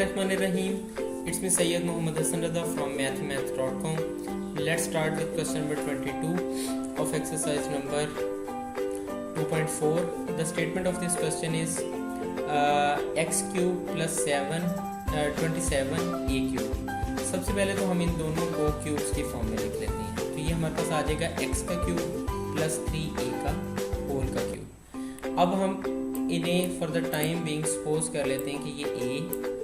Bismillahirrahmanirrahim. It's me Sayyid Muhammad Hassan from mathhimath.com. Let's start with question number 22 of exercise number 2.4. The statement of this question is x cube plus 27 a cube. सबसे पहले तो हम इन दोनों को cubes की form में लिख लेते हैं. तो ये हमारे पास आ जाएगा x का क्यूब प्लस 3a का होल का क्यूब. अब हम इन्हें for the time being suppose कर लेते हैं कि ये a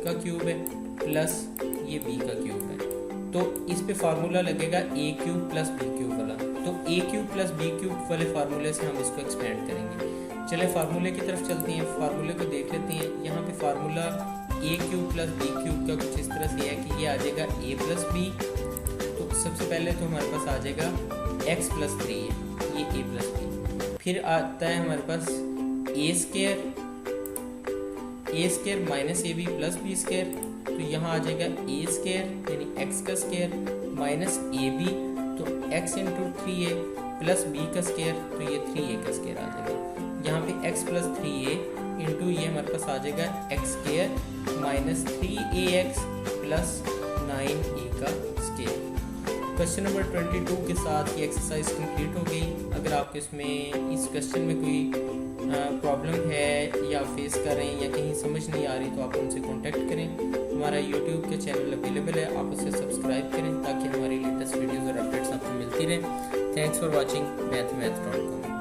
का क्यूब है प्लस ये b का क्यूब है. तो इस पे फार्मूला लगेगा a cube plus b cube वाला. तो a cube plus b cube वाले फार्मूले से हम इसको एक्सपेंड करेंगे. चले फार्मूले की तरफ चलते हैं. फार्मूले को देख लेते हैं. यहाँ पे formula a cube plus b cube का कुछ इस तरह से है कि ये आ जाएगा a प्लस b. तो सबसे पहले तो हमारे पास आ जाएगा x प्लस 3 है, ये a प्लस b. फिर आता है हमारे पास a square minus A B plus B square. तो यहाँ आ जाएगा a स्केयर यानी x का स्केयर माइनस ए बी. तो x into 3a plus b का स्केयर, तो ये 3a का स्केयर आ जाएगा. यहाँ पे x प्लस 3a इंटू ये हमारे पास आ जाएगा x square minus 3ax plus 9a का स्केयर. क्वेश्चन नंबर 22 के साथ ये एक्सरसाइज कंप्लीट हो गई. अगर आपको इसमें इस क्वेश्चन में कोई प्रॉब्लम है या फेस कर रहे हैं या कहीं समझ नहीं आ रही तो आप उनसे कांटेक्ट करें. हमारा यूट्यूब के चैनल अवेलेबल है, आप उसे सब्सक्राइब करें ताकि हमारी लेटेस्ट वीडियोज़ और अपडेट्स आपको मिलती रहें. Thanks for watching mathhimath.com.